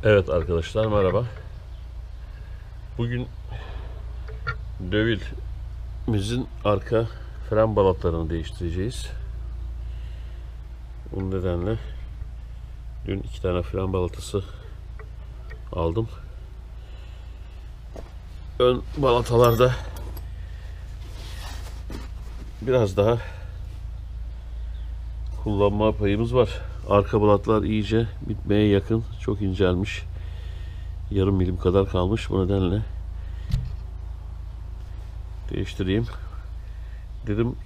Evet arkadaşlar, merhaba. Bugün Dövil'imizin arka fren balatlarını değiştireceğiz. Bunun nedenle dün 2 tane fren balatası aldım. Ön balatalarda biraz daha kullanma payımız var. Arka balatlar iyice bitmeye yakın, çok incelmiş. Yarım milim kadar kalmış. Bu nedenle değiştireyim dedim.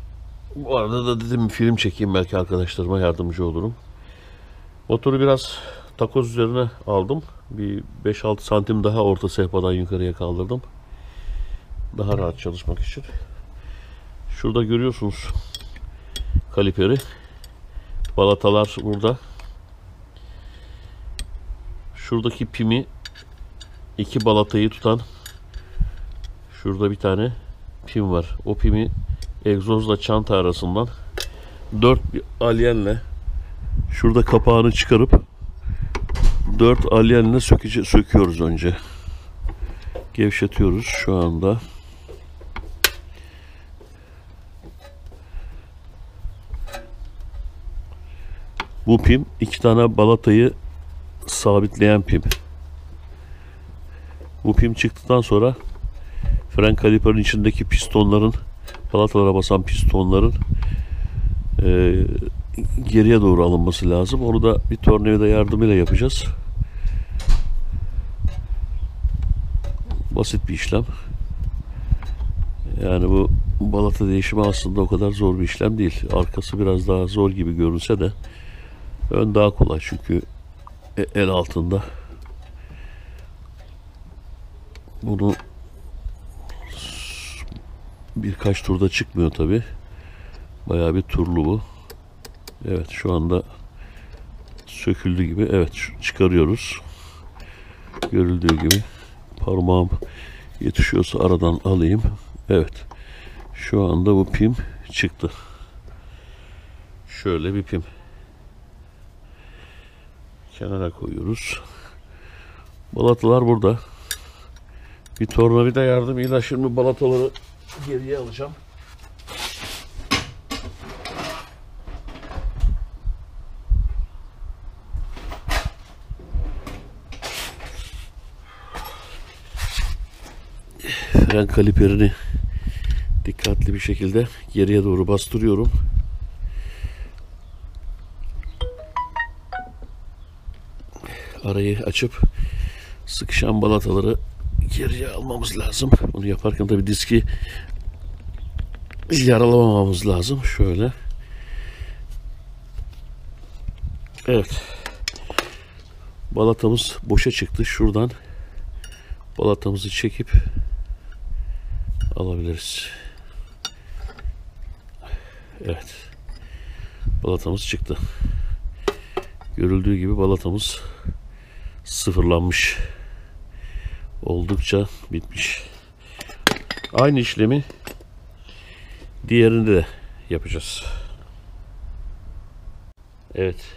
Bu arada da dedim film çekeyim, belki arkadaşlarıma yardımcı olurum. Motoru biraz takoz üzerine aldım. Bir 5-6 santim daha orta sehpadan yukarıya kaldırdım. Daha rahat çalışmak için. Şurada görüyorsunuz kaliperi. Balatalar burada. Şuradaki pimi, iki balatayı tutan şurada bir tane pim var. O pimi egzozla çanta arasından 4 alyenle şurada kapağını çıkarıp 4 alyenle söküyoruz önce. Gevşetiyoruz şu anda. Bu pim iki tane balatayı sabitleyen pim. Bu pim çıktıktan sonra fren kaliperin içindeki pistonların, balatalara basan pistonların geriye doğru alınması lazım. Onu da bir tornavida yardımıyla yapacağız. Basit bir işlem. Yani bu balata değişimi aslında o kadar zor bir işlem değil. Arkası biraz daha zor gibi görünse de ön daha kolay, çünkü el altında. Bunu birkaç turda çıkmıyor tabi. Bayağı bir turlu bu. Evet, şu anda söküldü gibi. Evet, çıkarıyoruz. Görüldüğü gibi. Parmağım yetişiyorsa aradan alayım. Evet. Şu anda bu pim çıktı. Şöyle bir pim. Kenara koyuyoruz. Balatalar burada. Bir tornavida yardımıyla şimdi balataları geriye alacağım. Fren kaliperini dikkatli bir şekilde geriye doğru bastırıyorum. Arayı açıp sıkışan balataları geriye almamız lazım. Bunu yaparken tabi diski yaralamamamız lazım. Şöyle. Evet. Balatamız boşa çıktı. Şuradan balatamızı çekip alabiliriz. Evet. Balatamız çıktı. Görüldüğü gibi balatamız sıfırlanmış. Oldukça bitmiş. Aynı işlemi diğerinde de yapacağız. Evet.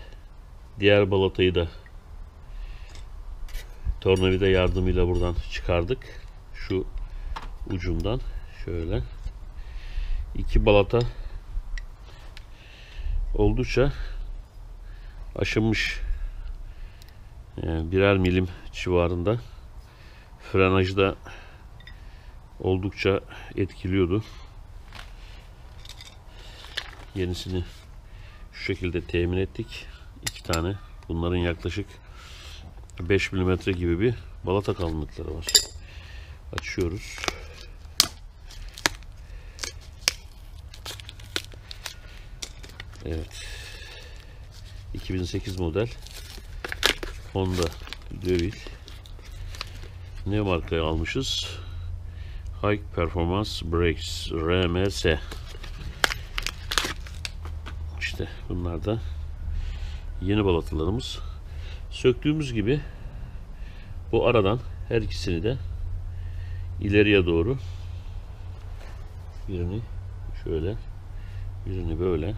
Diğer balatayı da tornavida yardımıyla buradan çıkardık. Şu ucundan şöyle. İki balata oldukça aşınmış. Yani birer milim civarında. Frenajı da oldukça etkiliyordu. Yenisini şu şekilde temin ettik. 2 tane. Bunların yaklaşık 5 milimetre gibi bir balata kalınlıkları var. Açıyoruz. Evet. 2008 model Honda Dövil. Ne markayı almışız? High Performance Brakes, RMS. İşte bunlar da yeni balatalarımız. Söktüğümüz gibi bu aradan her ikisini de ileriye doğru, birini şöyle, birini böyle,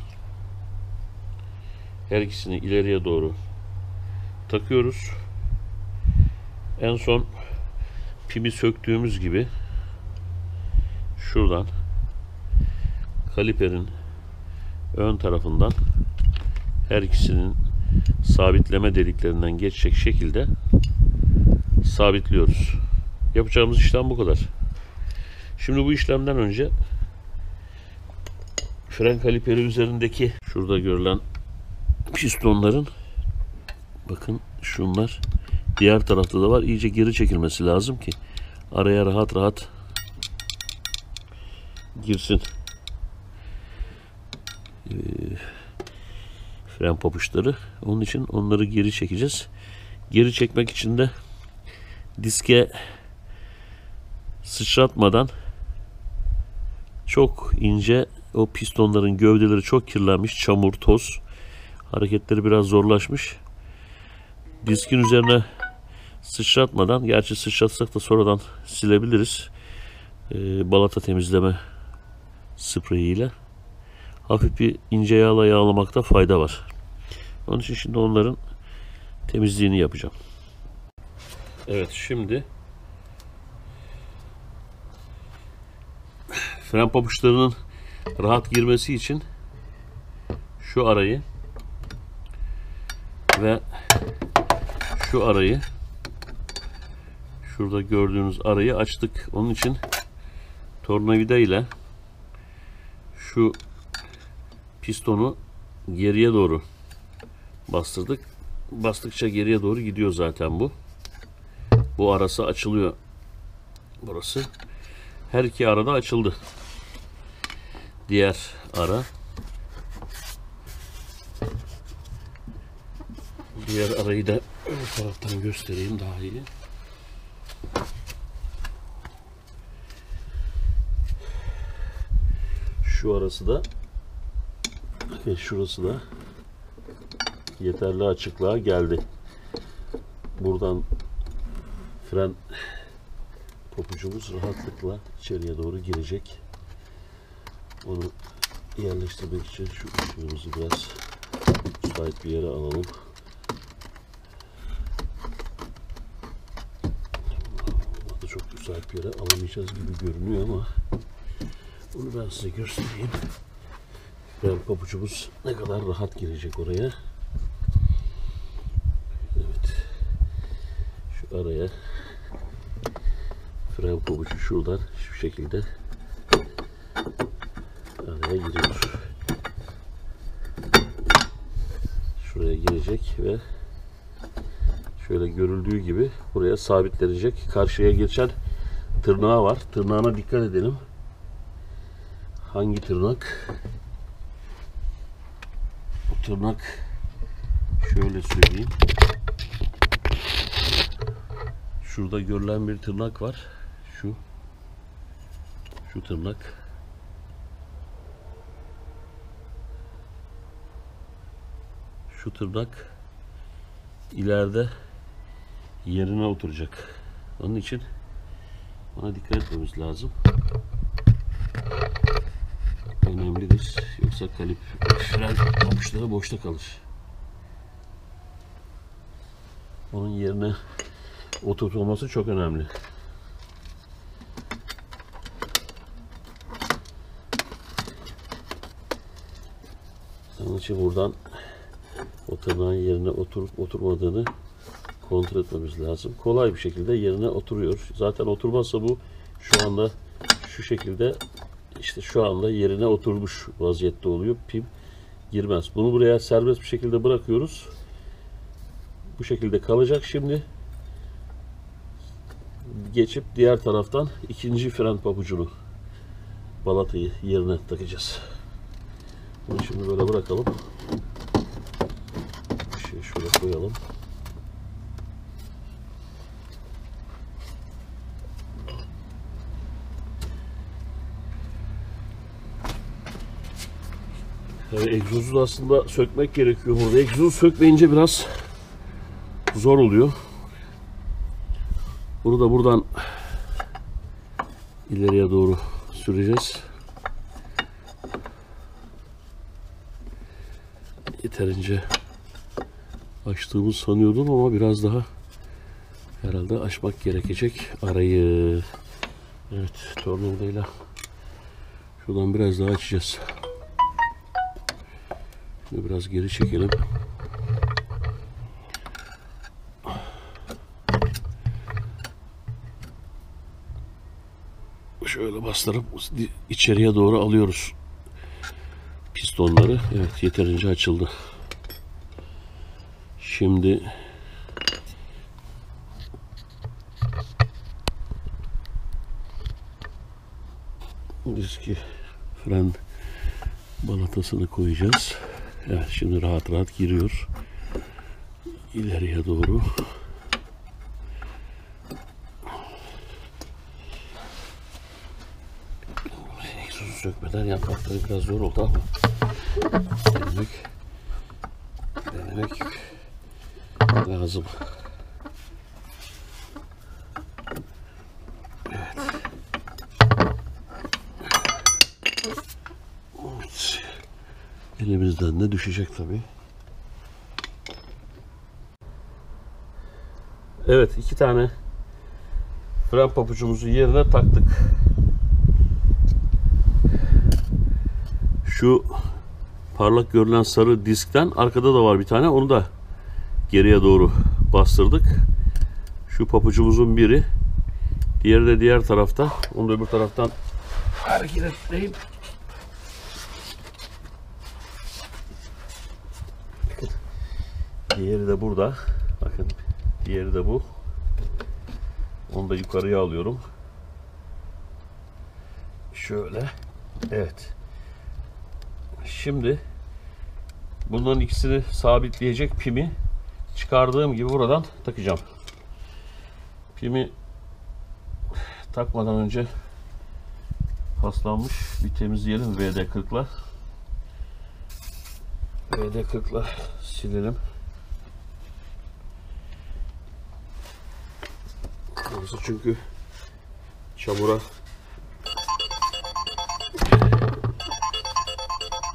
her ikisini ileriye doğru takıyoruz. En son pimi söktüğümüz gibi şuradan kaliperin ön tarafından her ikisinin sabitleme deliklerinden geçecek şekilde sabitliyoruz. Yapacağımız işlem bu kadar. Şimdi bu işlemden önce fren kaliperi üzerindeki şurada görülen pistonların, bakın şunlar diğer tarafta da var, iyice geri çekilmesi lazım ki araya rahat rahat girsin fren pabuçları. Onun için onları geri çekeceğiz. Geri çekmek için de diske sıçratmadan çok ince, o pistonların gövdeleri çok kirlenmiş, çamur, toz, hareketleri biraz zorlaşmış. Diskin üzerine sıçratmadan, gerçi sıçratsak da sonradan silebiliriz, balata temizleme spreyiyle hafif bir ince yağla yağlamakta fayda var. Onun için şimdi onların temizliğini yapacağım. Evet, şimdi fren pabuçlarının rahat girmesi için şu arayı ve şu arayı, şurada gördüğünüz arayı açtık. Onun için tornavida ile şu pistonu geriye doğru bastırdık. Bastıkça geriye doğru gidiyor zaten bu. Bu arası açılıyor. Burası. Her iki arada açıldı. Diğer ara. Diğer arayı da öbür taraftan göstereyim daha iyi. Şu arası da ve şurası da yeterli açıklığa geldi. Buradan fren pabucumuz rahatlıkla içeriye doğru girecek. Onu yerleştirmek için şu ışığımızı biraz müsait bir yere alalım. Burada çok müsait bir yere alamayacağız gibi görünüyor ama onu ben size göstereyim. Fren pabucumuz ne kadar rahat girecek oraya. Evet. Şu araya fren pabucu şuradan şu şekilde araya giriyor. Şuraya girecek ve şöyle görüldüğü gibi buraya sabitlenecek. Karşıya geçen tırnağı var. Tırnağına dikkat edelim. Hangi tırnak? Bu tırnak şöyle söyleyeyim. Şurada görülen bir tırnak var. Şu tırnak. Şu tırnak ileride yerine oturacak. Onun için ona dikkat etmemiz lazım. Önemlidir. Yoksa fren pabuçları boşta kalır. Onun yerine oturtulması çok önemli. Onun için buradan o tırnağın yerine oturup oturmadığını kontrol etmemiz lazım. Kolay bir şekilde yerine oturuyor. Zaten oturmazsa bu şu anda şu şekilde, işte şu anda yerine oturmuş vaziyette oluyor. Pim girmez. Bunu buraya serbest bir şekilde bırakıyoruz. Bu şekilde kalacak. Şimdi geçip diğer taraftan ikinci fren pabucunu, balatayı yerine takacağız. Bunu şimdi böyle bırakalım. Şöyle koyalım. Yani egzozu da aslında sökmek gerekiyor burada. Egzozu sökmeyince biraz zor oluyor. Bunu da buradan ileriye doğru süreceğiz. Yeterince açtığımız sanıyordum ama biraz daha Herhalde açmak gerekecek arayı. Evet, tornavidayla şuradan biraz daha açacağız. Şimdi biraz geri çekelim. Şöyle bastırıp içeriye doğru alıyoruz pistonları. Evet, yeterince açıldı. Şimdi diski fren balatasını koyacağız. Evet, şimdi rahat rahat giriyor. İleriye doğru. Egzozu sökmeden yapmak da biraz zor oldu ama denemek lazım. Evet. Elimizden de düşecek tabii. Evet, 2 tane fren papucumuzu yerine taktık. Şu parlak görünen sarı diskten arkada da var bir tane. Onu da geriye doğru bastırdık. Şu papucumuzun biri. Diğeri de diğer tarafta. Onu da öbür taraftan hareket ettireyim. Diğeri de burada. Bakın. Diğeri de bu. Onu da yukarıya alıyorum. Şöyle. Evet. Şimdi bunların ikisini sabitleyecek pimi çıkardığım gibi buradan takacağım. Pimi takmadan önce paslanmış bir temizleyelim VD40'la. VD40'la silelim. Burası çünkü çamura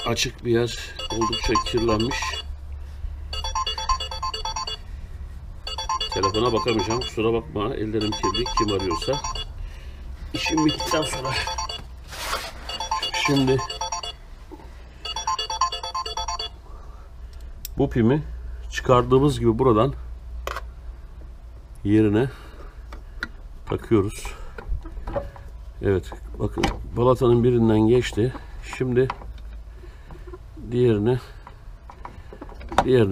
açık bir yer, oldukça kirlenmiş. Telefona bakamayacağım, kusura bakma, ellerim kirli, kim arıyorsa. İşim bittikten sonra şimdi bu pimi çıkardığımız gibi buradan yerine takıyoruz. Evet, bakın balatanın birinden geçti. Şimdi diğerine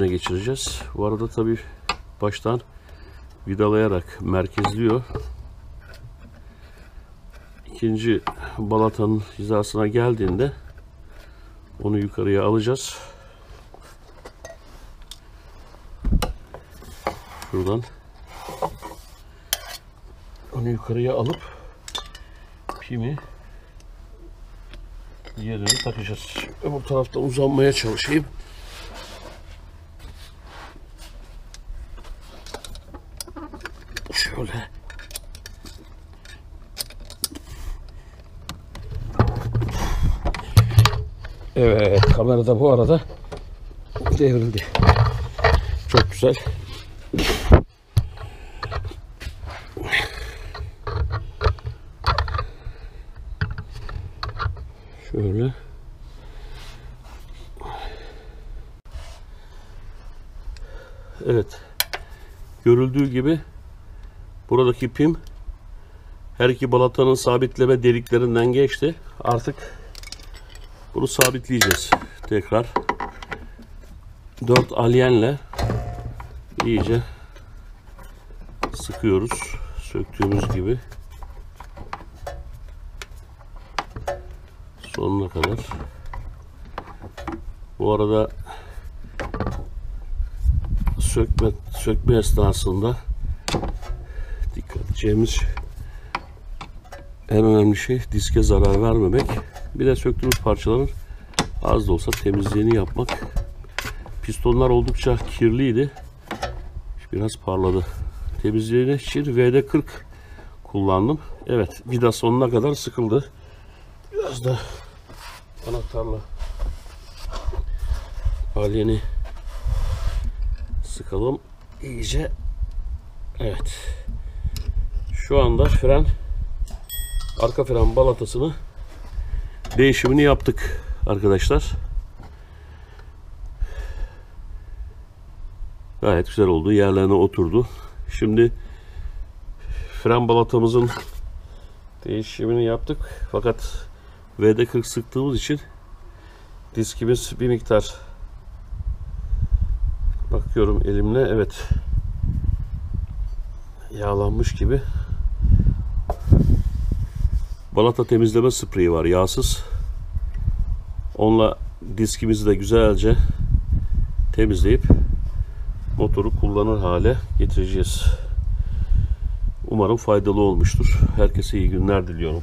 geçireceğiz. Bu arada tabii baştan vidalayarak merkezliyor. İkinci balatanın hizasına geldiğinde onu yukarıya alacağız. Şuradan onu yukarıya alıp pimi yerine takacağız. Öbür taraftan uzanmaya çalışayım. Şöyle. Evet, kamerada bu arada devrildi. Çok güzel. Şöyle. Evet. Görüldüğü gibi buradaki pim her iki balatanın sabitleme deliklerinden geçti. Artık bunu sabitleyeceğiz. Tekrar 4 alyenle iyice sıkıyoruz. Söktüğümüz gibi sonuna kadar. Bu arada sökme esnasında dikkat edeceğimiz en önemli şey diske zarar vermemek. Bir de söktüğümüz parçaların az da olsa temizliğini yapmak. Pistonlar oldukça kirliydi. Biraz parladı. Temizliğini için VD40 kullandım. Evet, vida sonuna kadar sıkıldı. Biraz da anahtarla alyeni sıkalım iyice. Evet. Şu anda arka fren balatasını değişimini yaptık arkadaşlar. Gayet güzel oldu. Yerlerine oturdu. Şimdi fren balatamızın değişimini yaptık. Fakat VD40 sıktığımız için diskimiz bir miktar, bakıyorum elimle, evet, yağlanmış gibi. Balata temizleme spreyi var, yağsız. Onunla diskimizi de güzelce temizleyip motoru kullanır hale getireceğiz. Umarım faydalı olmuştur. Herkese iyi günler diliyorum.